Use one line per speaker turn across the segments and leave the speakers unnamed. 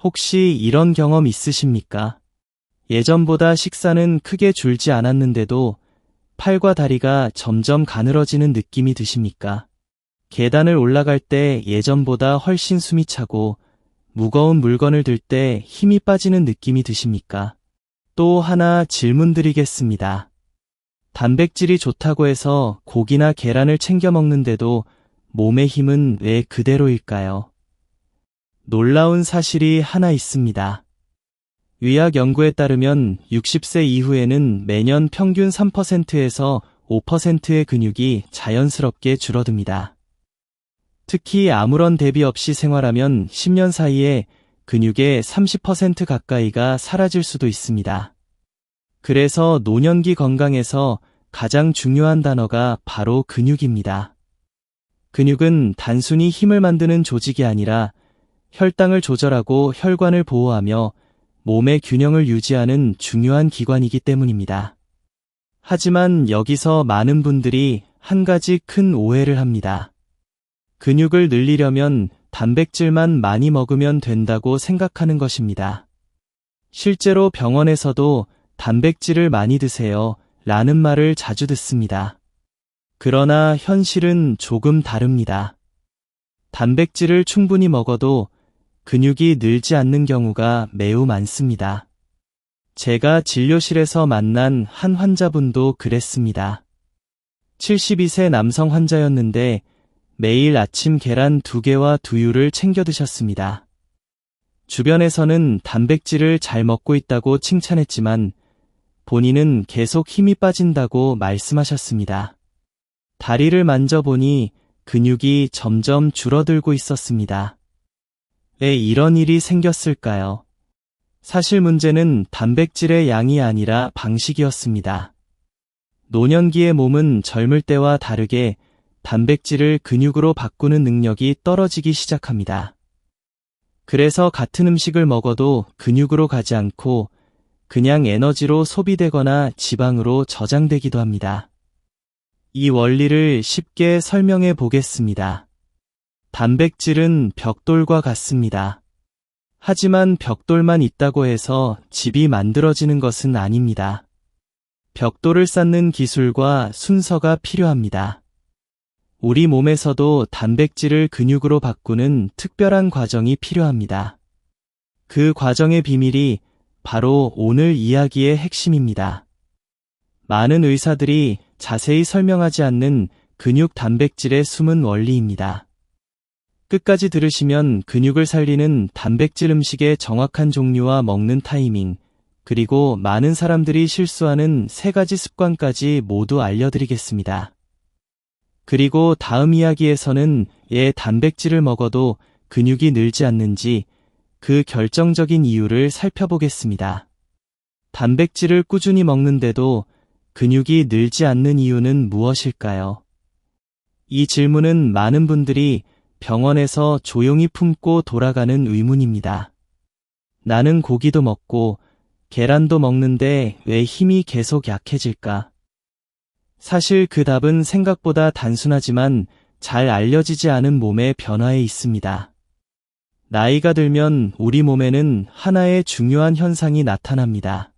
혹시 이런 경험 있으십니까? 예전보다 식사는 크게 줄지 않았는데도 팔과 다리가 점점 가늘어지는 느낌이 드십니까? 계단을 올라갈 때 예전보다 훨씬 숨이 차고 무거운 물건을 들 때 힘이 빠지는 느낌이 드십니까? 또 하나 질문 드리겠습니다. 단백질이 좋다고 해서 고기나 계란을 챙겨 먹는데도 몸의 힘은 왜 그대로일까요? 놀라운 사실이 하나 있습니다. 의학 연구에 따르면 60세 이후에는 매년 평균 3%에서 5%의 근육이 자연스럽게 줄어듭니다. 특히 아무런 대비 없이 생활하면 10년 사이에 근육의 30% 가까이가 사라질 수도 있습니다. 그래서 노년기 건강에서 가장 중요한 단어가 바로 근육입니다. 근육은 단순히 힘을 만드는 조직이 아니라 혈당을 조절하고 혈관을 보호하며 몸의 균형을 유지하는 중요한 기관이기 때문입니다. 하지만 여기서 많은 분들이 한 가지 큰 오해를 합니다. 근육을 늘리려면 단백질만 많이 먹으면 된다고 생각하는 것입니다. 실제로 병원에서도 단백질을 많이 드세요 라는 말을 자주 듣습니다. 그러나 현실은 조금 다릅니다. 단백질을 충분히 먹어도 근육이 늘지 않는 경우가 매우 많습니다. 제가 진료실에서 만난 한 환자분도 그랬습니다. 72세 남성 환자였는데 매일 아침 계란 2개와 두유를 챙겨 드셨습니다. 주변에서는 단백질을 잘 먹고 있다고 칭찬했지만 본인은 계속 힘이 빠진다고 말씀하셨습니다. 다리를 만져보니 근육이 점점 줄어들고 있었습니다. 왜 이런 일이 생겼을까요? 사실 문제는 단백질의 양이 아니라 방식이었습니다. 노년기의 몸은 젊을 때와 다르게 단백질을 근육으로 바꾸는 능력이 떨어지기 시작합니다. 그래서 같은 음식을 먹어도 근육으로 가지 않고 그냥 에너지로 소비되거나 지방으로 저장되기도 합니다. 이 원리를 쉽게 설명해 보겠습니다. 단백질은 벽돌과 같습니다. 하지만 벽돌만 있다고 해서 집이 만들어지는 것은 아닙니다. 벽돌을 쌓는 기술과 순서가 필요합니다. 우리 몸에서도 단백질을 근육으로 바꾸는 특별한 과정이 필요합니다. 그 과정의 비밀이 바로 오늘 이야기의 핵심입니다. 많은 의사들이 자세히 설명하지 않는 근육 단백질의 숨은 원리입니다. 끝까지 들으시면 근육을 살리는 단백질 음식의 정확한 종류와 먹는 타이밍, 그리고 많은 사람들이 실수하는 3가지 습관까지 모두 알려드리겠습니다. 그리고 다음 이야기에서는 왜 단백질을 먹어도 근육이 늘지 않는지 그 결정적인 이유를 살펴보겠습니다. 단백질을 꾸준히 먹는데도 근육이 늘지 않는 이유는 무엇일까요? 이 질문은 많은 분들이 병원에서 조용히 품고 돌아가는 의문입니다. 나는 고기도 먹고 계란도 먹는데 왜 힘이 계속 약해질까? 사실 그 답은 생각보다 단순하지만 잘 알려지지 않은 몸의 변화에 있습니다. 나이가 들면 우리 몸에는 하나의 중요한 현상이 나타납니다.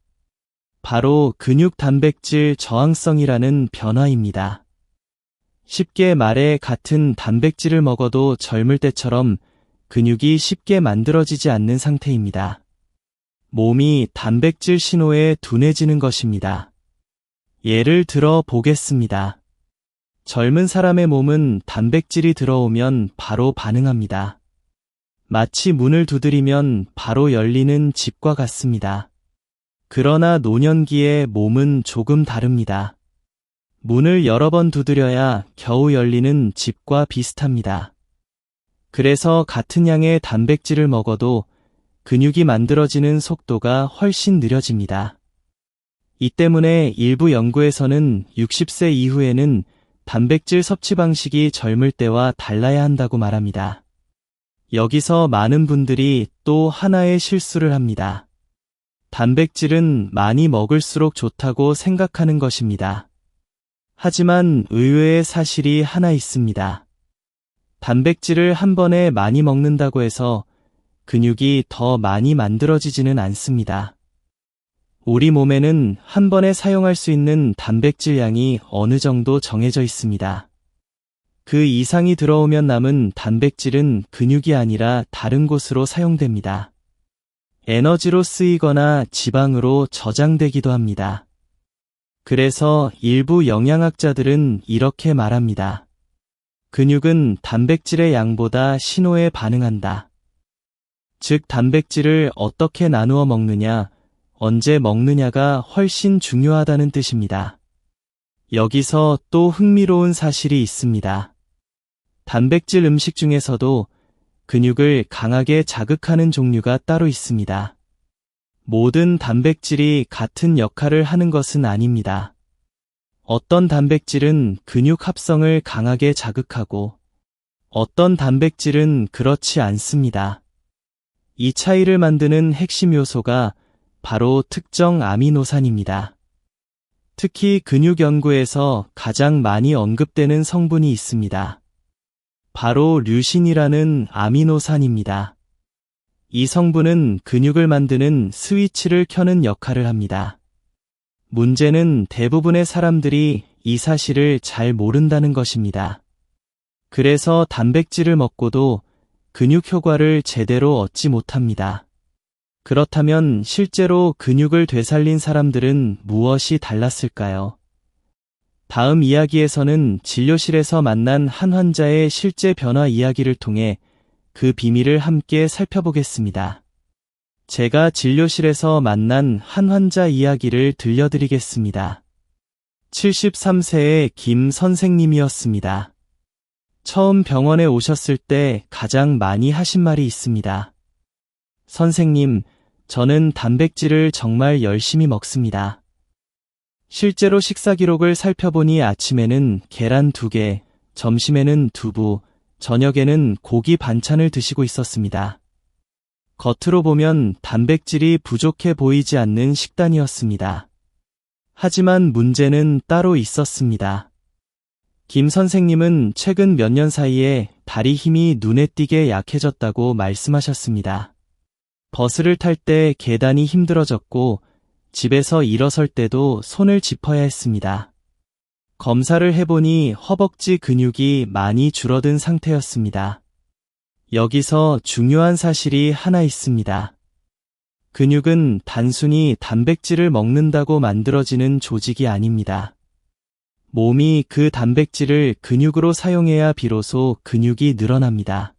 바로 근육 단백질 저항성이라는 변화입니다. 쉽게 말해 같은 단백질을 먹어도 젊을 때처럼 근육이 쉽게 만들어지지 않는 상태입니다. 몸이 단백질 신호에 둔해지는 것입니다. 예를 들어 보겠습니다. 젊은 사람의 몸은 단백질이 들어오면 바로 반응합니다. 마치 문을 두드리면 바로 열리는 집과 같습니다. 그러나 노년기의 몸은 조금 다릅니다. 문을 여러 번 두드려야 겨우 열리는 집과 비슷합니다. 그래서 같은 양의 단백질을 먹어도 근육이 만들어지는 속도가 훨씬 느려집니다. 이 때문에 일부 연구에서는 60세 이후에는 단백질 섭취 방식이 젊을 때와 달라야 한다고 말합니다. 여기서 많은 분들이 또 하나의 실수를 합니다. 단백질은 많이 먹을수록 좋다고 생각하는 것입니다. 하지만 의외의 사실이 하나 있습니다. 단백질을 한 번에 많이 먹는다고 해서 근육이 더 많이 만들어지지는 않습니다. 우리 몸에는 한 번에 사용할 수 있는 단백질 양이 어느 정도 정해져 있습니다. 그 이상이 들어오면 남은 단백질은 근육이 아니라 다른 곳으로 사용됩니다. 에너지로 쓰이거나 지방으로 저장되기도 합니다. 그래서 일부 영양학자들은 이렇게 말합니다. 근육은 단백질의 양보다 신호에 반응한다. 즉, 단백질을 어떻게 나누어 먹느냐, 언제 먹느냐가 훨씬 중요하다는 뜻입니다. 여기서 또 흥미로운 사실이 있습니다. 단백질 음식 중에서도 근육을 강하게 자극하는 종류가 따로 있습니다. 모든 단백질이 같은 역할을 하는 것은 아닙니다. 어떤 단백질은 근육 합성을 강하게 자극하고 어떤 단백질은 그렇지 않습니다. 이 차이를 만드는 핵심 요소가 바로 특정 아미노산입니다. 특히 근육 연구에서 가장 많이 언급되는 성분이 있습니다. 바로 류신이라는 아미노산입니다. 이 성분은 근육을 만드는 스위치를 켜는 역할을 합니다. 문제는 대부분의 사람들이 이 사실을 잘 모른다는 것입니다. 그래서 단백질을 먹고도 근육 효과를 제대로 얻지 못합니다. 그렇다면 실제로 근육을 되살린 사람들은 무엇이 달랐을까요? 다음 이야기에서는 진료실에서 만난 한 환자의 실제 변화 이야기를 통해 그 비밀을 함께 살펴보겠습니다. 제가 진료실에서 만난 한 환자 이야기를 들려드리겠습니다. 73세의 김 선생님이었습니다. 처음 병원에 오셨을 때 가장 많이 하신 말이 있습니다. 선생님, 저는 단백질을 정말 열심히 먹습니다. 실제로 식사 기록을 살펴보니 아침에는 계란 2개, 점심에는 두부, 저녁에는 고기 반찬을 드시고 있었습니다. 겉으로 보면 단백질이 부족해 보이지 않는 식단이었습니다. 하지만 문제는 따로 있었습니다. 김 선생님은 최근 몇 년 사이에 다리 힘이 눈에 띄게 약해졌다고 말씀하셨습니다. 버스를 탈 때 계단이 힘들어졌고 집에서 일어설 때도 손을 짚어야 했습니다. 검사를 해보니 허벅지 근육이 많이 줄어든 상태였습니다. 여기서 중요한 사실이 하나 있습니다. 근육은 단순히 단백질을 먹는다고 만들어지는 조직이 아닙니다. 몸이 그 단백질을 근육으로 사용해야 비로소 근육이 늘어납니다.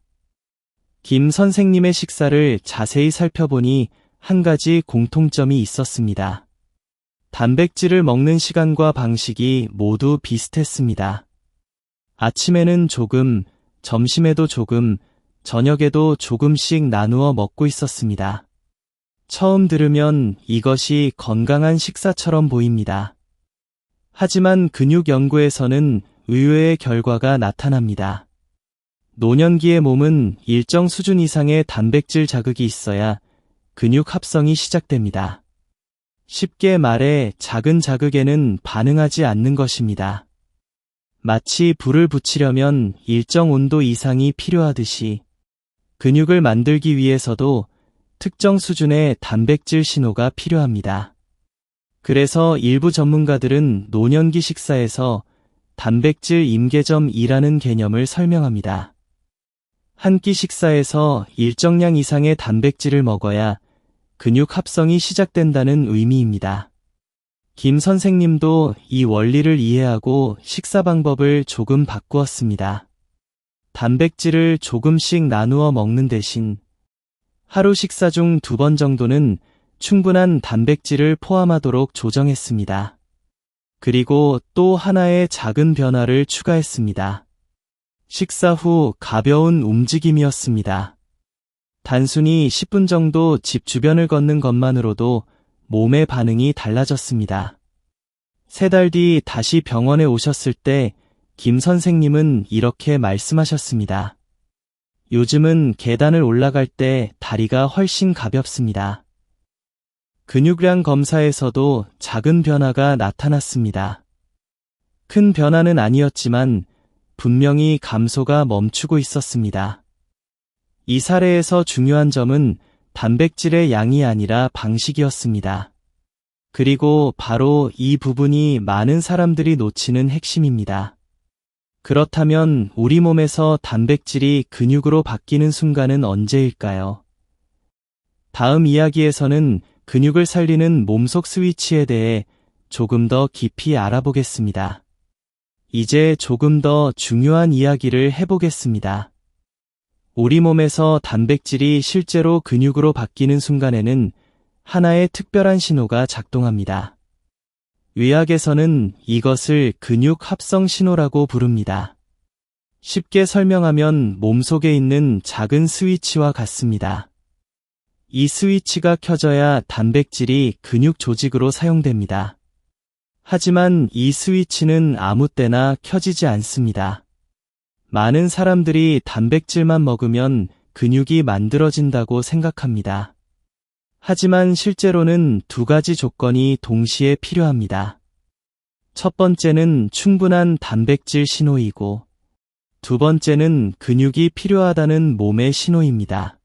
김 선생님의 식사를 자세히 살펴보니 한 가지 공통점이 있었습니다. 단백질을 먹는 시간과 방식이 모두 비슷했습니다. 아침에는 조금, 점심에도 조금, 저녁에도 조금씩 나누어 먹고 있었습니다. 처음 들으면 이것이 건강한 식사처럼 보입니다. 하지만 근육 연구에서는 의외의 결과가 나타납니다. 노년기의 몸은 일정 수준 이상의 단백질 자극이 있어야 근육 합성이 시작됩니다. 쉽게 말해 작은 자극에는 반응하지 않는 것입니다. 마치 불을 붙이려면 일정 온도 이상이 필요하듯이 근육을 만들기 위해서도 특정 수준의 단백질 신호가 필요합니다. 그래서 일부 전문가들은 노년기 식사에서 단백질 임계점이라는 개념을 설명합니다. 한 끼 식사에서 일정량 이상의 단백질을 먹어야 근육 합성이 시작된다는 의미입니다. 김 선생님도 이 원리를 이해하고 식사 방법을 조금 바꾸었습니다. 단백질을 조금씩 나누어 먹는 대신 하루 식사 중 2번 정도는 충분한 단백질을 포함하도록 조정했습니다. 그리고 또 하나의 작은 변화를 추가했습니다. 식사 후 가벼운 움직임이었습니다. 단순히 10분 정도 집 주변을 걷는 것만으로도 몸의 반응이 달라졌습니다. 3달 뒤 다시 병원에 오셨을 때 김 선생님은 이렇게 말씀하셨습니다. 요즘은 계단을 올라갈 때 다리가 훨씬 가볍습니다. 근육량 검사에서도 작은 변화가 나타났습니다. 큰 변화는 아니었지만 분명히 감소가 멈추고 있었습니다. 이 사례에서 중요한 점은 단백질의 양이 아니라 방식이었습니다. 그리고 바로 이 부분이 많은 사람들이 놓치는 핵심입니다. 그렇다면 우리 몸에서 단백질이 근육으로 바뀌는 순간은 언제일까요? 다음 이야기에서는 근육을 살리는 몸속 스위치에 대해 조금 더 깊이 알아보겠습니다. 이제 조금 더 중요한 이야기를 해보겠습니다. 우리 몸에서 단백질이 실제로 근육으로 바뀌는 순간에는 하나의 특별한 신호가 작동합니다. 의학에서는 이것을 근육 합성 신호라고 부릅니다. 쉽게 설명하면 몸속에 있는 작은 스위치와 같습니다. 이 스위치가 켜져야 단백질이 근육 조직으로 사용됩니다. 하지만 이 스위치는 아무 때나 켜지지 않습니다. 많은 사람들이 단백질만 먹으면 근육이 만들어진다고 생각합니다. 하지만 실제로는 두 가지 조건이 동시에 필요합니다. 첫 번째는 충분한 단백질 신호이고, 두 번째는 근육이 필요하다는 몸의 신호입니다.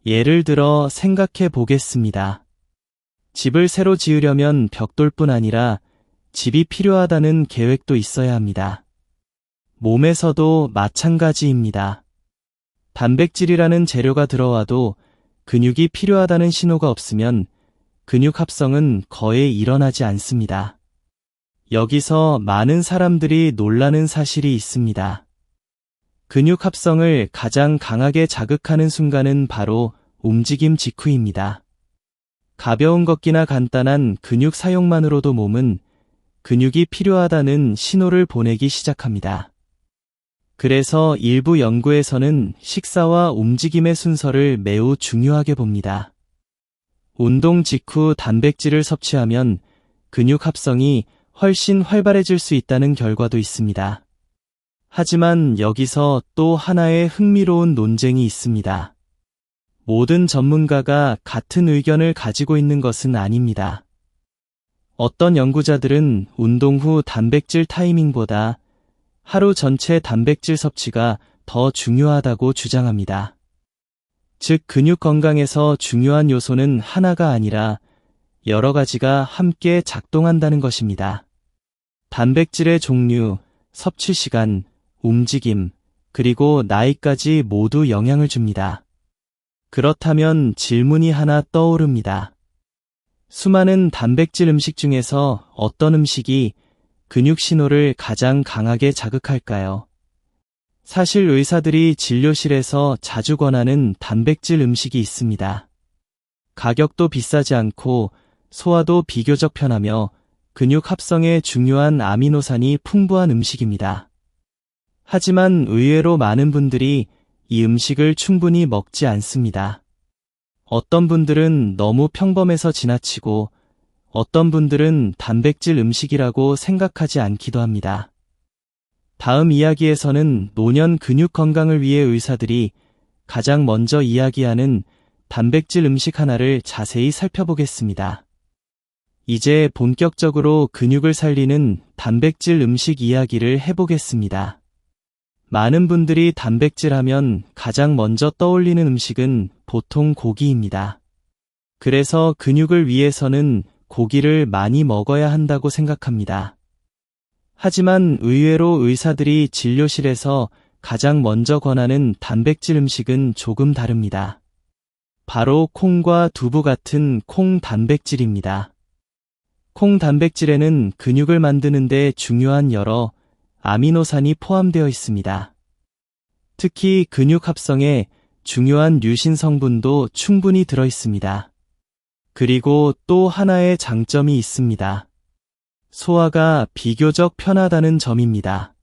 예를 들어 생각해 보겠습니다. 집을 새로 지으려면 벽돌뿐 아니라 집이 필요하다는 계획도 있어야 합니다. 몸에서도 마찬가지입니다. 단백질이라는 재료가 들어와도 근육이 필요하다는 신호가 없으면 근육 합성은 거의 일어나지 않습니다. 여기서 많은 사람들이 놀라는 사실이 있습니다. 근육 합성을 가장 강하게 자극하는 순간은 바로 움직임 직후입니다. 가벼운 걷기나 간단한 근육 사용만으로도 몸은 근육이 필요하다는 신호를 보내기 시작합니다. 그래서 일부 연구에서는 식사와 움직임의 순서를 매우 중요하게 봅니다. 운동 직후 단백질을 섭취하면 근육 합성이 훨씬 활발해질 수 있다는 결과도 있습니다. 하지만 여기서 또 하나의 흥미로운 논쟁이 있습니다. 모든 전문가가 같은 의견을 가지고 있는 것은 아닙니다. 어떤 연구자들은 운동 후 단백질 타이밍보다 하루 전체 단백질 섭취가 더 중요하다고 주장합니다. 즉, 근육 건강에서 중요한 요소는 하나가 아니라 여러 가지가 함께 작동한다는 것입니다. 단백질의 종류, 섭취 시간, 움직임, 그리고 나이까지 모두 영향을 줍니다. 그렇다면 질문이 하나 떠오릅니다. 수많은 단백질 음식 중에서 어떤 음식이 근육 신호를 가장 강하게 자극할까요? 사실 의사들이 진료실에서 자주 권하는 단백질 음식이 있습니다. 가격도 비싸지 않고 소화도 비교적 편하며 근육 합성에 중요한 아미노산이 풍부한 음식입니다. 하지만 의외로 많은 분들이 이 음식을 충분히 먹지 않습니다. 어떤 분들은 너무 평범해서 지나치고 어떤 분들은 단백질 음식이라고 생각하지 않기도 합니다. 다음 이야기에서는 노년 근육 건강을 위해 의사들이 가장 먼저 이야기하는 단백질 음식 하나를 자세히 살펴보겠습니다. 이제 본격적으로 근육을 살리는 단백질 음식 이야기를 해보겠습니다. 많은 분들이 단백질 하면 가장 먼저 떠올리는 음식은 보통 고기입니다. 그래서 근육을 위해서는 고기를 많이 먹어야 한다고 생각합니다. 하지만 의외로 의사들이 진료실에서 가장 먼저 권하는 단백질 음식은 조금 다릅니다. 바로 콩과 두부 같은 콩 단백질입니다. 콩 단백질에는 근육을 만드는 데 중요한 여러 아미노산이 포함되어 있습니다. 특히 근육 합성에 중요한 류신 성분도 충분히 들어 있습니다. 그리고 또 하나의 장점이 있습니다. 소화가 비교적 편하다는 점입니다.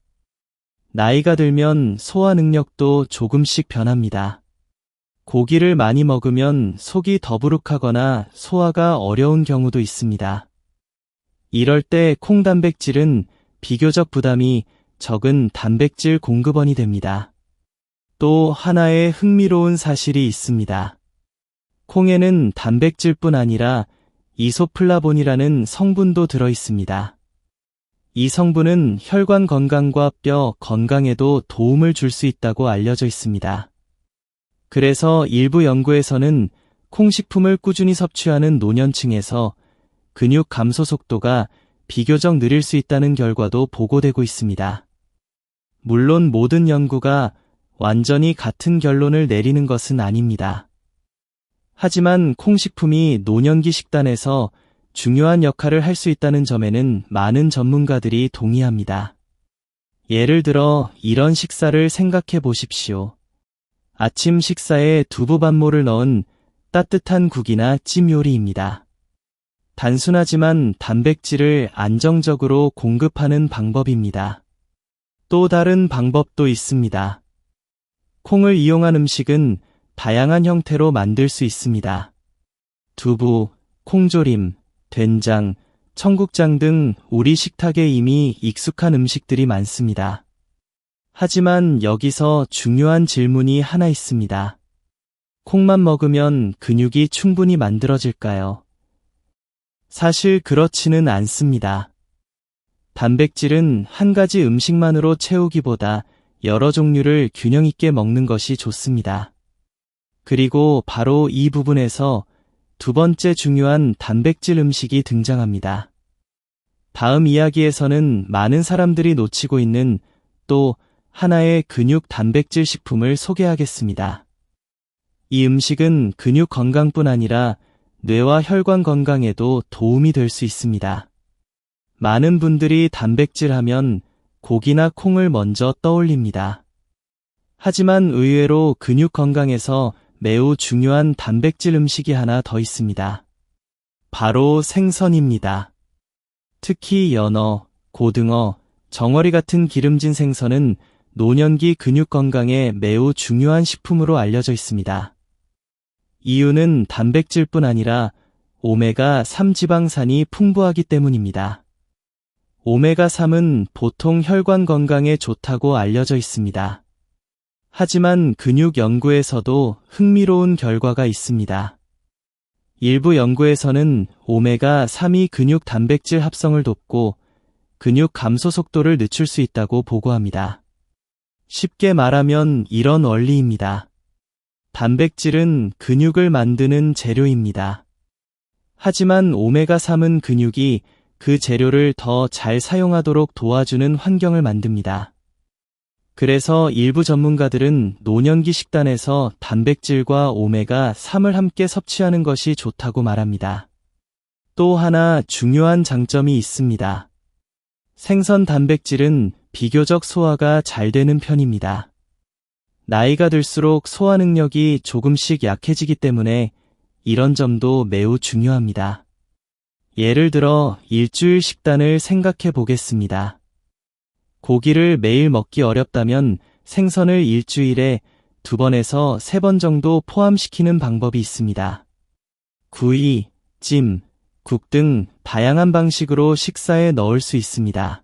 나이가 들면 소화 능력도 조금씩 변합니다. 고기를 많이 먹으면 속이 더부룩하거나 소화가 어려운 경우도 있습니다. 이럴 때 콩 단백질은 비교적 부담이 적은 단백질 공급원이 됩니다. 또 하나의 흥미로운 사실이 있습니다. 콩에는 단백질뿐 아니라 이소플라본이라는 성분도 들어 있습니다. 이 성분은 혈관 건강과 뼈 건강에도 도움을 줄 수 있다고 알려져 있습니다. 그래서 일부 연구에서는 콩식품을 꾸준히 섭취하는 노년층에서 근육 감소 속도가 비교적 느릴 수 있다는 결과도 보고되고 있습니다. 물론 모든 연구가 완전히 같은 결론을 내리는 것은 아닙니다. 하지만 콩식품이 노년기 식단에서 중요한 역할을 할 수 있다는 점에는 많은 전문가들이 동의합니다. 예를 들어 이런 식사를 생각해 보십시오. 아침 식사에 두부반모를 넣은 따뜻한 국이나 찜 요리입니다. 단순하지만 단백질을 안정적으로 공급하는 방법입니다. 또 다른 방법도 있습니다. 콩을 이용한 음식은 다양한 형태로 만들 수 있습니다. 두부, 콩조림, 된장, 청국장 등 우리 식탁에 이미 익숙한 음식들이 많습니다. 하지만 여기서 중요한 질문이 하나 있습니다. 콩만 먹으면 근육이 충분히 만들어질까요? 사실 그렇지는 않습니다. 단백질은 한 가지 음식만으로 채우기보다 여러 종류를 균형 있게 먹는 것이 좋습니다. 그리고 바로 이 부분에서 두 번째 중요한 단백질 음식이 등장합니다. 다음 이야기에서는 많은 사람들이 놓치고 있는 또 하나의 근육 단백질 식품을 소개하겠습니다. 이 음식은 근육 건강뿐 아니라 뇌와 혈관 건강에도 도움이 될 수 있습니다. 많은 분들이 단백질 하면 고기나 콩을 먼저 떠올립니다. 하지만 의외로 근육 건강에서 매우 중요한 단백질 음식이 하나 더 있습니다. 바로 생선입니다. 특히 연어, 고등어, 정어리 같은 기름진 생선은 노년기 근육 건강에 매우 중요한 식품으로 알려져 있습니다. 이유는 단백질뿐 아니라 오메가3 지방산이 풍부하기 때문입니다. 오메가3은 보통 혈관 건강에 좋다고 알려져 있습니다. 하지만 근육 연구에서도 흥미로운 결과가 있습니다. 일부 연구에서는 오메가3이 근육 단백질 합성을 돕고 근육 감소 속도를 늦출 수 있다고 보고합니다. 쉽게 말하면 이런 원리입니다. 단백질은 근육을 만드는 재료입니다. 하지만 오메가3은 근육이 그 재료를 더 잘 사용하도록 도와주는 환경을 만듭니다. 그래서 일부 전문가들은 노년기 식단에서 단백질과 오메가3을 함께 섭취하는 것이 좋다고 말합니다. 또 하나 중요한 장점이 있습니다. 생선 단백질은 비교적 소화가 잘 되는 편입니다. 나이가 들수록 소화 능력이 조금씩 약해지기 때문에 이런 점도 매우 중요합니다. 예를 들어 일주일 식단을 생각해 보겠습니다. 고기를 매일 먹기 어렵다면 생선을 일주일에 2번에서 3번 정도 포함시키는 방법이 있습니다. 구이, 찜, 국 등 다양한 방식으로 식사에 넣을 수 있습니다.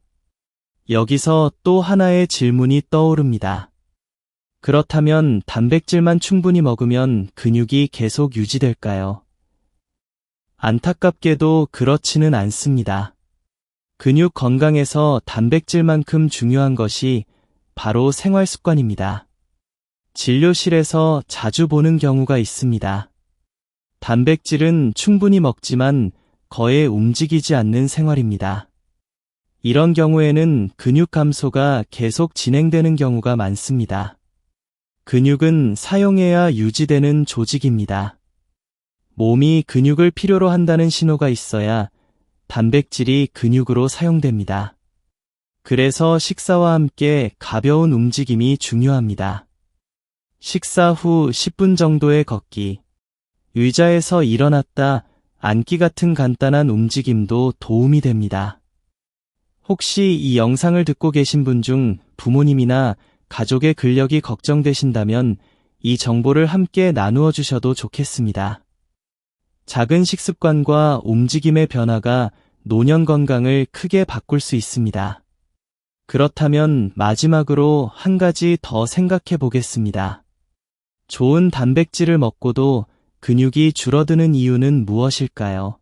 여기서 또 하나의 질문이 떠오릅니다. 그렇다면 단백질만 충분히 먹으면 근육이 계속 유지될까요? 안타깝게도 그렇지는 않습니다. 근육 건강에서 단백질만큼 중요한 것이 바로 생활 습관입니다. 진료실에서 자주 보는 경우가 있습니다. 단백질은 충분히 먹지만 거의 움직이지 않는 생활입니다. 이런 경우에는 근육 감소가 계속 진행되는 경우가 많습니다. 근육은 사용해야 유지되는 조직입니다. 몸이 근육을 필요로 한다는 신호가 있어야 단백질이 근육으로 사용됩니다. 그래서 식사와 함께 가벼운 움직임이 중요합니다. 식사 후 10분 정도의 걷기, 의자에서 일어났다 앉기 같은 간단한 움직임도 도움이 됩니다. 혹시 이 영상을 듣고 계신 분 중 부모님이나 가족의 근력이 걱정되신다면 이 정보를 함께 나누어 주셔도 좋겠습니다. 작은 식습관과 움직임의 변화가 노년 건강을 크게 바꿀 수 있습니다. 그렇다면 마지막으로 한 가지 더 생각해 보겠습니다. 좋은 단백질을 먹고도 근육이 줄어드는 이유는 무엇일까요?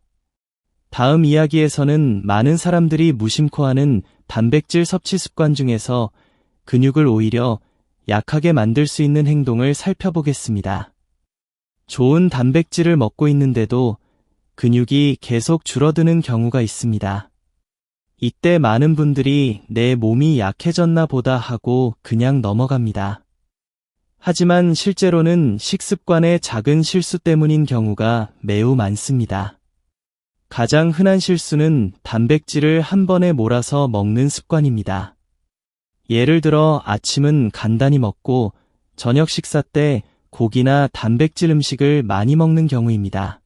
다음 이야기에서는 많은 사람들이 무심코 하는 단백질 섭취 습관 중에서 근육을 오히려 약하게 만들 수 있는 행동을 살펴보겠습니다. 좋은 단백질을 먹고 있는데도 근육이 계속 줄어드는 경우가 있습니다. 이때 많은 분들이 내 몸이 약해졌나 보다 하고 그냥 넘어갑니다. 하지만 실제로는 식습관의 작은 실수 때문인 경우가 매우 많습니다. 가장 흔한 실수는 단백질을 한 번에 몰아서 먹는 습관입니다. 예를 들어 아침은 간단히 먹고 저녁 식사 때 고기나 단백질 음식을 많이 먹는 경우입니다.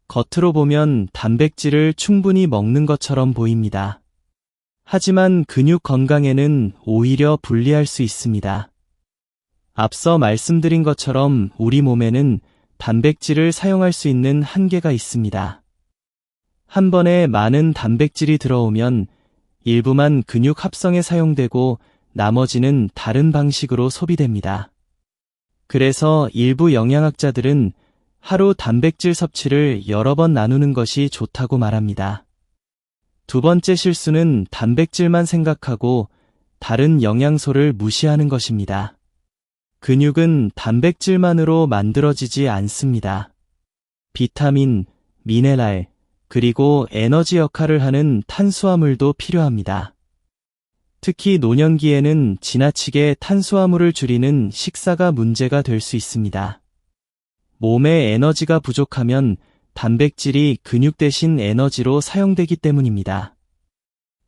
겉으로 보면 단백질을 충분히 먹는 것처럼 보입니다. 하지만 근육 건강에는 오히려 불리할 수 있습니다. 앞서 말씀드린 것처럼 우리 몸에는 단백질을 사용할 수 있는 한계가 있습니다. 한 번에 많은 단백질이 들어오면 일부만 근육 합성에 사용되고 나머지는 다른 방식으로 소비됩니다. 그래서 일부 영양학자들은 하루 단백질 섭취를 여러 번 나누는 것이 좋다고 말합니다. 두 번째 실수는 단백질만 생각하고 다른 영양소를 무시하는 것입니다. 근육은 단백질만으로 만들어지지 않습니다. 비타민, 미네랄, 그리고 에너지 역할을 하는 탄수화물도 필요합니다. 특히 노년기에는 지나치게 탄수화물을 줄이는 식사가 문제가 될 수 있습니다. 몸에 에너지가 부족하면 단백질이 근육 대신 에너지로 사용되기 때문입니다.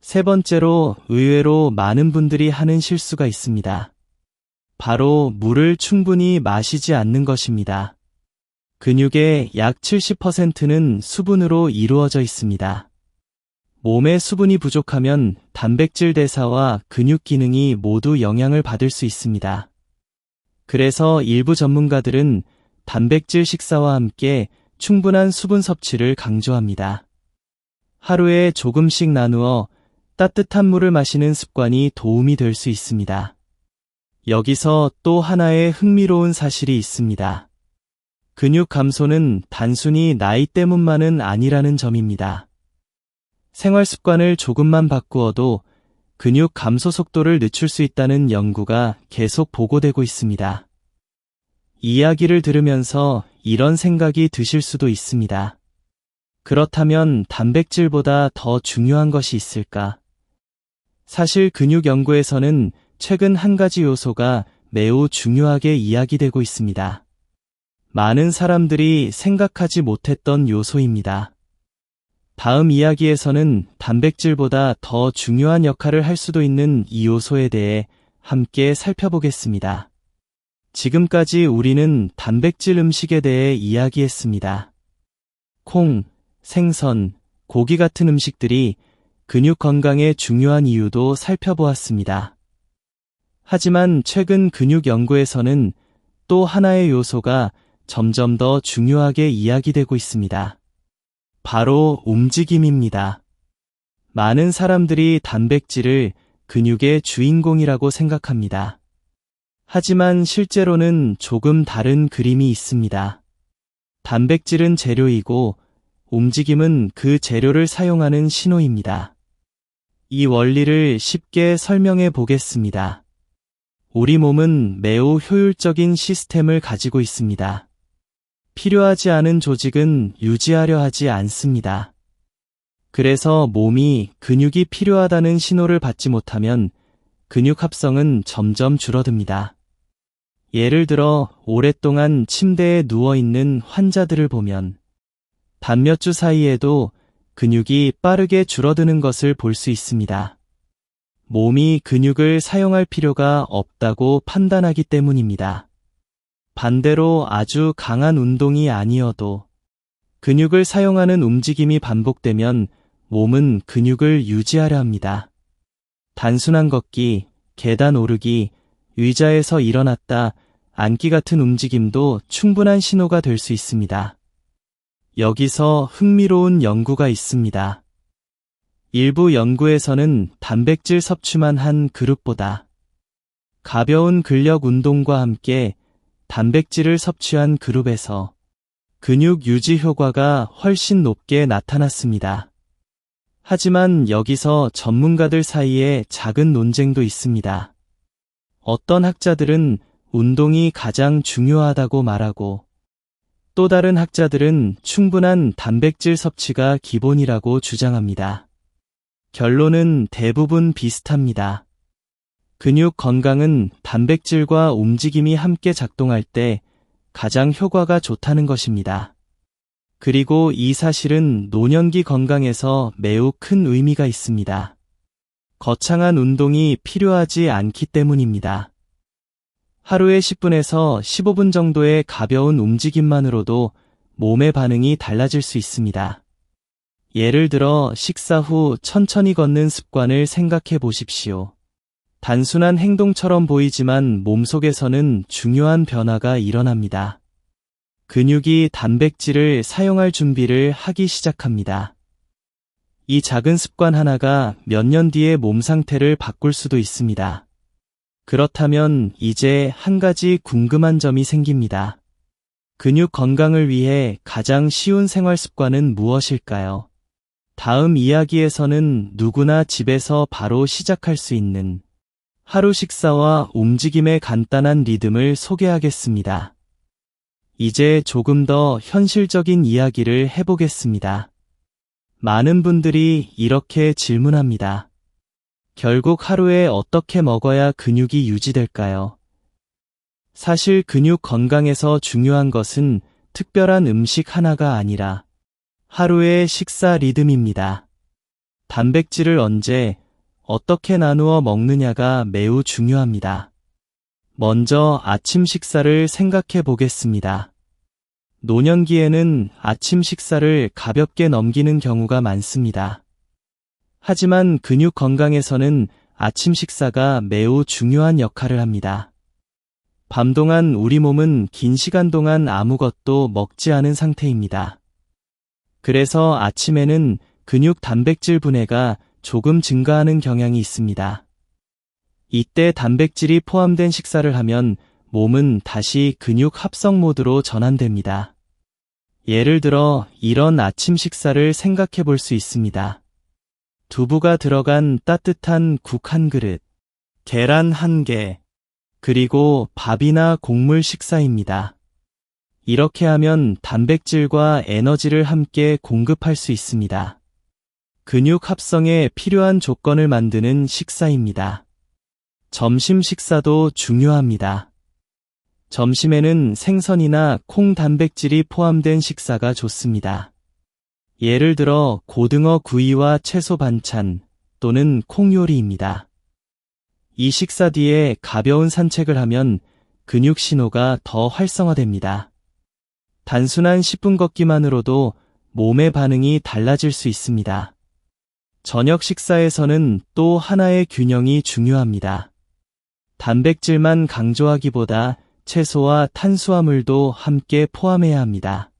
세 번째로 의외로 많은 분들이 하는 실수가 있습니다. 바로 물을 충분히 마시지 않는 것입니다. 근육의 약 70%는 수분으로 이루어져 있습니다. 몸에 수분이 부족하면 단백질 대사와 근육 기능이 모두 영향을 받을 수 있습니다. 그래서 일부 전문가들은 단백질 식사와 함께 충분한 수분 섭취를 강조합니다. 하루에 조금씩 나누어 따뜻한 물을 마시는 습관이 도움이 될 수 있습니다. 여기서 또 하나의 흥미로운 사실이 있습니다. 근육 감소는 단순히 나이 때문만은 아니라는 점입니다. 생활 습관을 조금만 바꾸어도 근육 감소 속도를 늦출 수 있다는 연구가 계속 보고되고 있습니다. 이야기를 들으면서 이런 생각이 드실 수도 있습니다. 그렇다면 단백질보다 더 중요한 것이 있을까? 사실 근육 연구에서는 최근 한 가지 요소가 매우 중요하게 이야기되고 있습니다. 많은 사람들이 생각하지 못했던 요소입니다. 다음 이야기에서는 단백질보다 더 중요한 역할을 할 수도 있는 이 요소에 대해 함께 살펴보겠습니다. 지금까지 우리는 단백질 음식에 대해 이야기했습니다. 콩, 생선, 고기 같은 음식들이 근육 건강에 중요한 이유도 살펴보았습니다. 하지만 최근 근육 연구에서는 또 하나의 요소가 점점 더 중요하게 이야기되고 있습니다. 바로 움직임입니다. 많은 사람들이 단백질을 근육의 주인공이라고 생각합니다. 하지만 실제로는 조금 다른 그림이 있습니다. 단백질은 재료이고 움직임은 그 재료를 사용하는 신호입니다. 이 원리를 쉽게 설명해 보겠습니다. 우리 몸은 매우 효율적인 시스템을 가지고 있습니다. 필요하지 않은 조직은 유지하려 하지 않습니다. 그래서 몸이 근육이 필요하다는 신호를 받지 못하면 근육 합성은 점점 줄어듭니다. 예를 들어 오랫동안 침대에 누워있는 환자들을 보면 단 몇 주 사이에도 근육이 빠르게 줄어드는 것을 볼 수 있습니다. 몸이 근육을 사용할 필요가 없다고 판단하기 때문입니다. 반대로 아주 강한 운동이 아니어도 근육을 사용하는 움직임이 반복되면 몸은 근육을 유지하려 합니다. 단순한 걷기, 계단 오르기, 의자에서 일어났다 앉기 같은 움직임도 충분한 신호가 될 수 있습니다. 여기서 흥미로운 연구가 있습니다. 일부 연구에서는 단백질 섭취만 한 그룹보다 가벼운 근력 운동과 함께 단백질을 섭취한 그룹에서 근육 유지 효과가 훨씬 높게 나타났습니다. 하지만 여기서 전문가들 사이에 작은 논쟁도 있습니다. 어떤 학자들은 운동이 가장 중요하다고 말하고, 또 다른 학자들은 충분한 단백질 섭취가 기본이라고 주장합니다. 결론은 대부분 비슷합니다. 근육 건강은 단백질과 움직임이 함께 작동할 때 가장 효과가 좋다는 것입니다. 그리고 이 사실은 노년기 건강에서 매우 큰 의미가 있습니다. 거창한 운동이 필요하지 않기 때문입니다. 하루에 10분에서 15분 정도의 가벼운 움직임만으로도 몸의 반응이 달라질 수 있습니다. 예를 들어 식사 후 천천히 걷는 습관을 생각해 보십시오. 단순한 행동처럼 보이지만 몸속에서는 중요한 변화가 일어납니다. 근육이 단백질을 사용할 준비를 하기 시작합니다. 이 작은 습관 하나가 몇 년 뒤에 몸 상태를 바꿀 수도 있습니다. 그렇다면 이제 한 가지 궁금한 점이 생깁니다. 근육 건강을 위해 가장 쉬운 생활 습관은 무엇일까요? 다음 이야기에서는 누구나 집에서 바로 시작할 수 있는 하루 식사와 움직임의 간단한 리듬을 소개하겠습니다. 이제 조금 더 현실적인 이야기를 해보겠습니다. 많은 분들이 이렇게 질문합니다. 결국 하루에 어떻게 먹어야 근육이 유지될까요? 사실 근육 건강에서 중요한 것은 특별한 음식 하나가 아니라 하루의 식사 리듬입니다. 단백질을 언제, 어떻게 나누어 먹느냐가 매우 중요합니다. 먼저 아침 식사를 생각해 보겠습니다. 노년기에는 아침 식사를 가볍게 넘기는 경우가 많습니다. 하지만 근육 건강에서는 아침 식사가 매우 중요한 역할을 합니다. 밤 동안 우리 몸은 긴 시간 동안 아무것도 먹지 않은 상태입니다. 그래서 아침에는 근육 단백질 분해가 조금 증가하는 경향이 있습니다. 이때 단백질이 포함된 식사를 하면 몸은 다시 근육 합성 모드로 전환됩니다. 예를 들어 이런 아침 식사를 생각해 볼 수 있습니다. 두부가 들어간 따뜻한 국 한 그릇, 계란 한 개, 그리고 밥이나 곡물 식사입니다. 이렇게 하면 단백질과 에너지를 함께 공급할 수 있습니다. 근육 합성에 필요한 조건을 만드는 식사입니다. 점심 식사도 중요합니다. 점심에는 생선이나 콩 단백질이 포함된 식사가 좋습니다. 예를 들어 고등어 구이와 채소 반찬 또는 콩 요리입니다. 이 식사 뒤에 가벼운 산책을 하면 근육 신호가 더 활성화됩니다. 단순한 10분 걷기만으로도 몸의 반응이 달라질 수 있습니다. 저녁 식사에서는 또 하나의 균형이 중요합니다. 단백질만 강조하기보다 채소와 탄수화물도 함께 포함해야 합니다.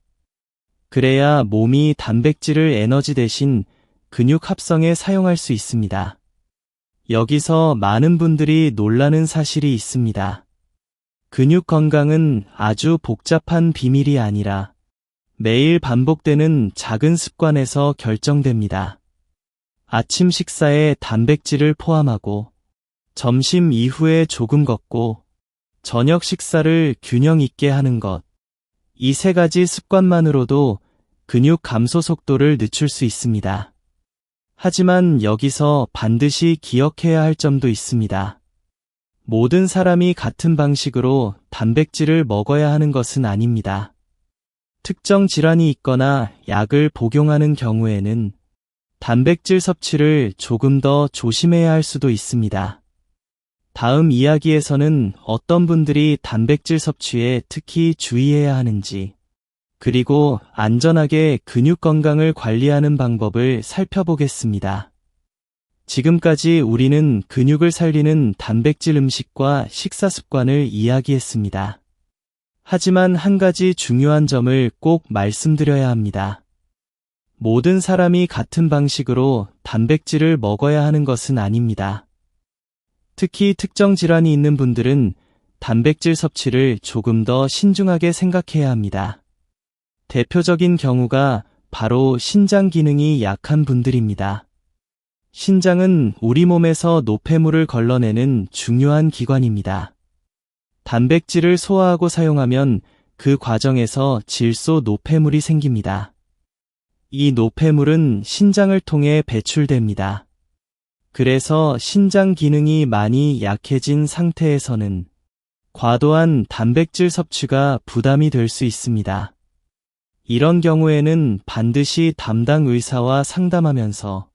그래야 몸이 단백질을 에너지 대신 근육 합성에 사용할 수 있습니다. 여기서 많은 분들이 놀라는 사실이 있습니다. 근육 건강은 아주 복잡한 비밀이 아니라 매일 반복되는 작은 습관에서 결정됩니다. 아침 식사에 단백질을 포함하고 점심 이후에 조금 걷고 저녁 식사를 균형 있게 하는 것. 이 세 가지 습관만으로도 근육 감소 속도를 늦출 수 있습니다. 하지만 여기서 반드시 기억해야 할 점도 있습니다. 모든 사람이 같은 방식으로 단백질을 먹어야 하는 것은 아닙니다. 특정 질환이 있거나 약을 복용하는 경우에는 단백질 섭취를 조금 더 조심해야 할 수도 있습니다. 다음 이야기에서는 어떤 분들이 단백질 섭취에 특히 주의해야 하는지, 그리고 안전하게 근육 건강을 관리하는 방법을 살펴보겠습니다. 지금까지 우리는 근육을 살리는 단백질 음식과 식사 습관을 이야기했습니다. 하지만 한 가지 중요한 점을 꼭 말씀드려야 합니다. 모든 사람이 같은 방식으로 단백질을 먹어야 하는 것은 아닙니다. 특히 특정 질환이 있는 분들은 단백질 섭취를 조금 더 신중하게 생각해야 합니다. 대표적인 경우가 바로 신장 기능이 약한 분들입니다. 신장은 우리 몸에서 노폐물을 걸러내는 중요한 기관입니다. 단백질을 소화하고 사용하면 그 과정에서 질소 노폐물이 생깁니다. 이 노폐물은 신장을 통해 배출됩니다. 그래서 신장 기능이 많이 약해진 상태에서는 과도한 단백질 섭취가 부담이 될 수 있습니다. 이런 경우에는 반드시 담당 의사와 상담하면서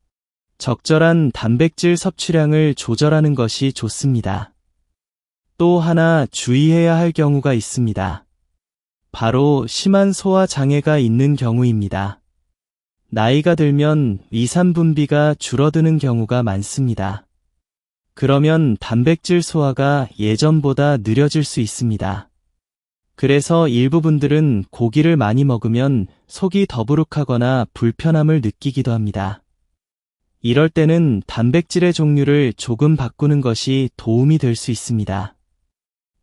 적절한 단백질 섭취량을 조절하는 것이 좋습니다. 또 하나 주의해야 할 경우가 있습니다. 바로 심한 소화 장애가 있는 경우입니다. 나이가 들면 위산 분비가 줄어드는 경우가 많습니다. 그러면 단백질 소화가 예전보다 느려질 수 있습니다. 그래서 일부 분들은 고기를 많이 먹으면 속이 더부룩하거나 불편함을 느끼기도 합니다. 이럴 때는 단백질의 종류를 조금 바꾸는 것이 도움이 될 수 있습니다.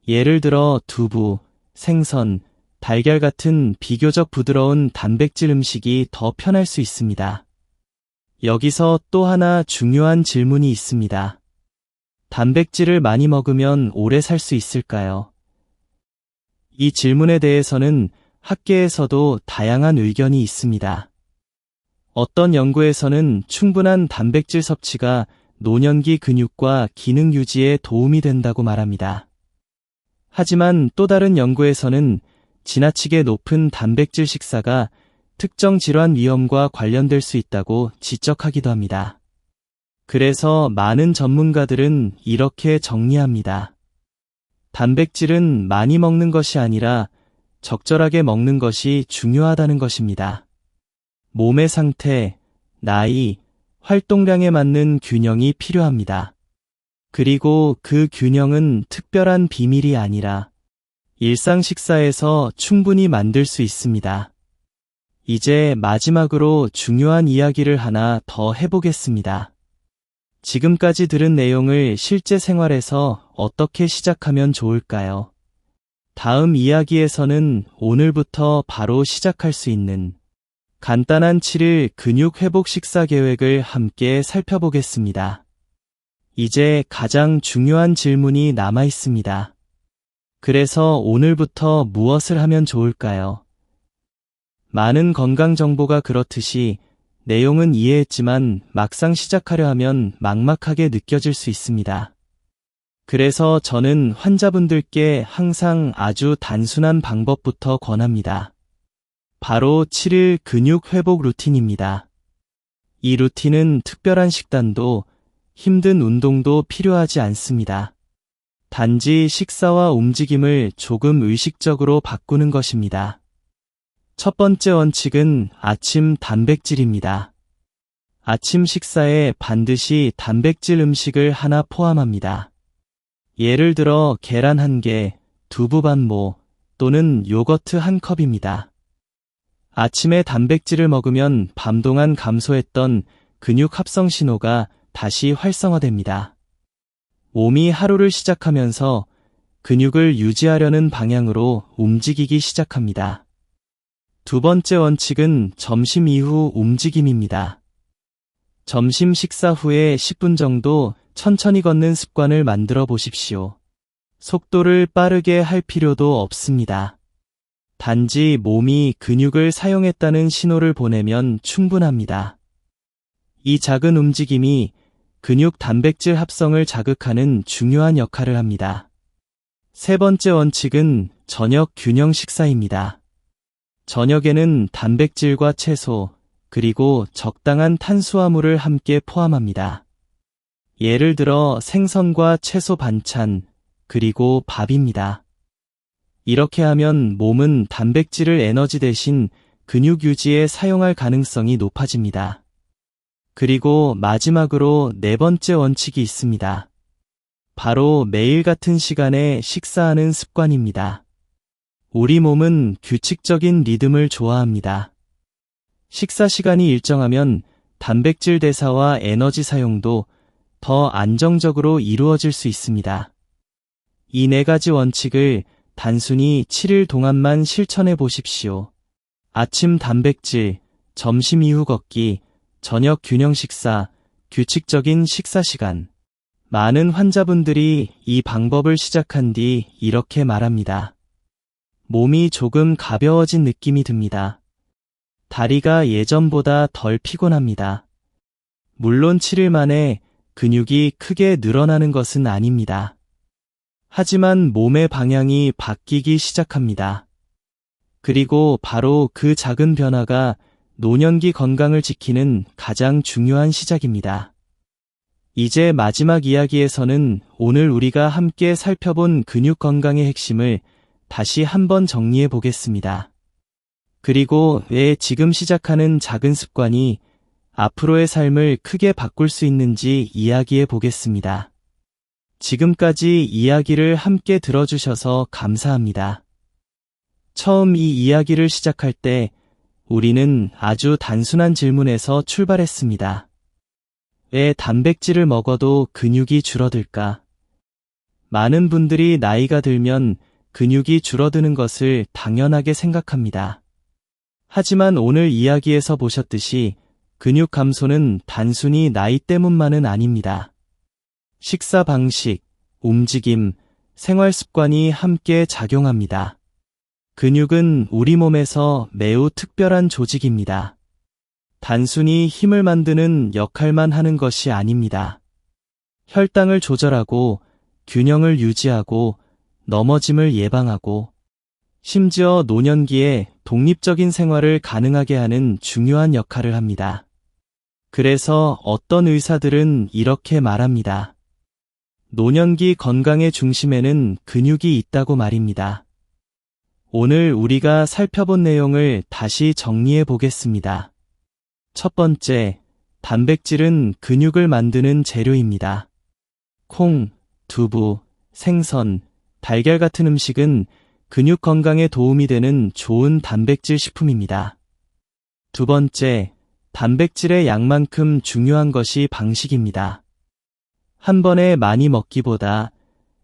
예를 들어 두부, 생선, 달걀 같은 비교적 부드러운 단백질 음식이 더 편할 수 있습니다. 여기서 또 하나 중요한 질문이 있습니다. 단백질을 많이 먹으면 오래 살 수 있을까요? 이 질문에 대해서는 학계에서도 다양한 의견이 있습니다. 어떤 연구에서는 충분한 단백질 섭취가 노년기 근육과 기능 유지에 도움이 된다고 말합니다. 하지만 또 다른 연구에서는 지나치게 높은 단백질 식사가 특정 질환 위험과 관련될 수 있다고 지적하기도 합니다. 그래서 많은 전문가들은 이렇게 정리합니다. 단백질은 많이 먹는 것이 아니라 적절하게 먹는 것이 중요하다는 것입니다. 몸의 상태, 나이, 활동량에 맞는 균형이 필요합니다. 그리고 그 균형은 특별한 비밀이 아니라 일상 식사에서 충분히 만들 수 있습니다. 이제 마지막으로 중요한 이야기를 하나 더 해보겠습니다. 지금까지 들은 내용을 실제 생활에서 어떻게 시작하면 좋을까요? 다음 이야기에서는 오늘부터 바로 시작할 수 있는 간단한 7일 근육 회복 식사 계획을 함께 살펴보겠습니다. 이제 가장 중요한 질문이 남아 있습니다. 그래서 오늘부터 무엇을 하면 좋을까요? 많은 건강 정보가 그렇듯이 내용은 이해했지만 막상 시작하려 하면 막막하게 느껴질 수 있습니다. 그래서 저는 환자분들께 항상 아주 단순한 방법부터 권합니다. 바로 7일 근육 회복 루틴입니다. 이 루틴은 특별한 식단도 힘든 운동도 필요하지 않습니다. 단지 식사와 움직임을 조금 의식적으로 바꾸는 것입니다. 첫 번째 원칙은 아침 단백질입니다. 아침 식사에 반드시 단백질 음식을 하나 포함합니다. 예를 들어 계란 1개, 두부 반모 또는 요거트 1컵입니다. 아침에 단백질을 먹으면 밤 동안 감소했던 근육 합성 신호가 다시 활성화됩니다. 몸이 하루를 시작하면서 근육을 유지하려는 방향으로 움직이기 시작합니다. 두 번째 원칙은 점심 이후 움직임입니다. 점심 식사 후에 10분 정도 천천히 걷는 습관을 만들어 보십시오. 속도를 빠르게 할 필요도 없습니다. 단지 몸이 근육을 사용했다는 신호를 보내면 충분합니다. 이 작은 움직임이 근육 단백질 합성을 자극하는 중요한 역할을 합니다. 세 번째 원칙은 저녁 균형 식사입니다. 저녁에는 단백질과 채소, 그리고 적당한 탄수화물을 함께 포함합니다. 예를 들어 생선과 채소 반찬, 그리고 밥입니다. 이렇게 하면 몸은 단백질을 에너지 대신 근육 유지에 사용할 가능성이 높아집니다. 그리고 마지막으로 네 번째 원칙이 있습니다. 바로 매일 같은 시간에 식사하는 습관입니다. 우리 몸은 규칙적인 리듬을 좋아합니다. 식사 시간이 일정하면 단백질 대사와 에너지 사용도 더 안정적으로 이루어질 수 있습니다. 이 네 가지 원칙을 단순히 7일 동안만 실천해 보십시오. 아침 단백질, 점심 이후 걷기, 저녁 균형 식사, 규칙적인 식사 시간. 많은 환자분들이 이 방법을 시작한 뒤 이렇게 말합니다. 몸이 조금 가벼워진 느낌이 듭니다. 다리가 예전보다 덜 피곤합니다. 물론 7일 만에 근육이 크게 늘어나는 것은 아닙니다. 하지만 몸의 방향이 바뀌기 시작합니다. 그리고 바로 그 작은 변화가 노년기 건강을 지키는 가장 중요한 시작입니다. 이제 마지막 이야기에서는 오늘 우리가 함께 살펴본 근육 건강의 핵심을 다시 한번 정리해 보겠습니다. 그리고 왜 지금 시작하는 작은 습관이 앞으로의 삶을 크게 바꿀 수 있는지 이야기해 보겠습니다. 지금까지 이야기를 함께 들어주셔서 감사합니다. 처음 이 이야기를 시작할 때 우리는 아주 단순한 질문에서 출발했습니다. 왜 단백질을 먹어도 근육이 줄어들까? 많은 분들이 나이가 들면 근육이 줄어드는 것을 당연하게 생각합니다. 하지만 오늘 이야기에서 보셨듯이 근육 감소는 단순히 나이 때문만은 아닙니다. 식사 방식, 움직임, 생활 습관이 함께 작용합니다. 근육은 우리 몸에서 매우 특별한 조직입니다. 단순히 힘을 만드는 역할만 하는 것이 아닙니다. 혈당을 조절하고 균형을 유지하고 넘어짐을 예방하고 심지어 노년기에 독립적인 생활을 가능하게 하는 중요한 역할을 합니다. 그래서 어떤 의사들은 이렇게 말합니다. 노년기 건강의 중심에는 근육이 있다고 말입니다. 오늘 우리가 살펴본 내용을 다시 정리해 보겠습니다. 첫 번째, 단백질은 근육을 만드는 재료입니다. 콩, 두부, 생선, 달걀 같은 음식은 근육 건강에 도움이 되는 좋은 단백질 식품입니다. 두 번째, 단백질의 양만큼 중요한 것이 방식입니다. 한 번에 많이 먹기보다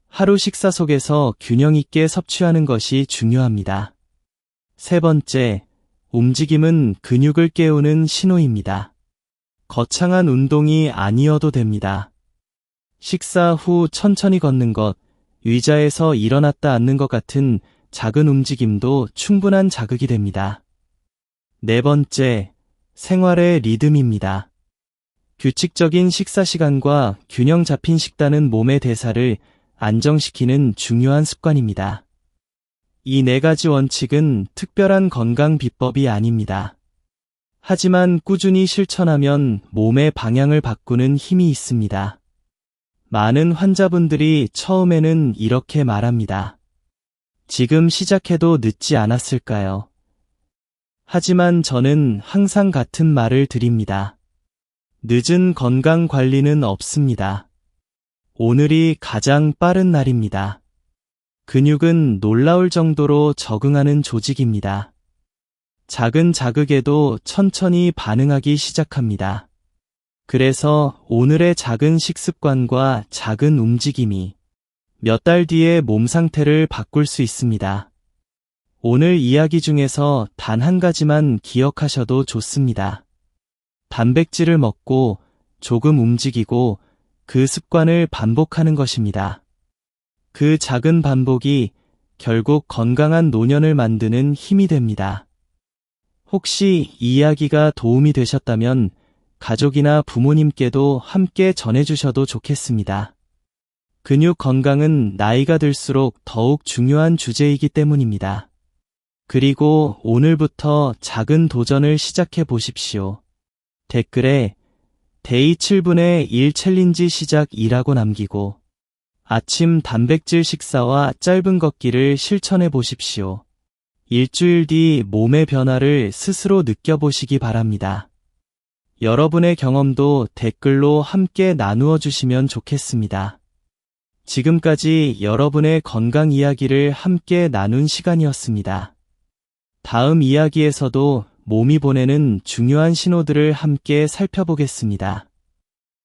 하루 식사 속에서 균형 있게 섭취하는 것이 중요합니다. 세 번째, 움직임은 근육을 깨우는 신호입니다. 거창한 운동이 아니어도 됩니다. 식사 후 천천히 걷는 것, 의자에서 일어났다 앉는 것 같은 작은 움직임도 충분한 자극이 됩니다. 네 번째, 생활의 리듬입니다. 규칙적인 식사 시간과 균형 잡힌 식단은 몸의 대사를 안정시키는 중요한 습관입니다. 이 네 가지 원칙은 특별한 건강 비법이 아닙니다. 하지만 꾸준히 실천하면 몸의 방향을 바꾸는 힘이 있습니다. 많은 환자분들이 처음에는 이렇게 말합니다. 지금 시작해도 늦지 않았을까요? 하지만 저는 항상 같은 말을 드립니다. 늦은 건강 관리는 없습니다. 오늘이 가장 빠른 날입니다. 근육은 놀라울 정도로 적응하는 조직입니다. 작은 자극에도 천천히 반응하기 시작합니다. 그래서 오늘의 작은 식습관과 작은 움직임이 몇 달 뒤에 몸 상태를 바꿀 수 있습니다. 오늘 이야기 중에서 단 한 가지만 기억하셔도 좋습니다. 단백질을 먹고 조금 움직이고 그 습관을 반복하는 것입니다. 그 작은 반복이 결국 건강한 노년을 만드는 힘이 됩니다. 혹시 이 이야기가 도움이 되셨다면 가족이나 부모님께도 함께 전해주셔도 좋겠습니다. 근육 건강은 나이가 들수록 더욱 중요한 주제이기 때문입니다. 그리고 오늘부터 작은 도전을 시작해 보십시오. 댓글에 데이 7분의 1 챌린지 시작이라고 남기고 아침 단백질 식사와 짧은 걷기를 실천해 보십시오. 일주일 뒤 몸의 변화를 스스로 느껴보시기 바랍니다. 여러분의 경험도 댓글로 함께 나누어 주시면 좋겠습니다. 지금까지 여러분의 건강 이야기를 함께 나눈 시간이었습니다. 다음 이야기에서도 몸이 보내는 중요한 신호들을 함께 살펴보겠습니다.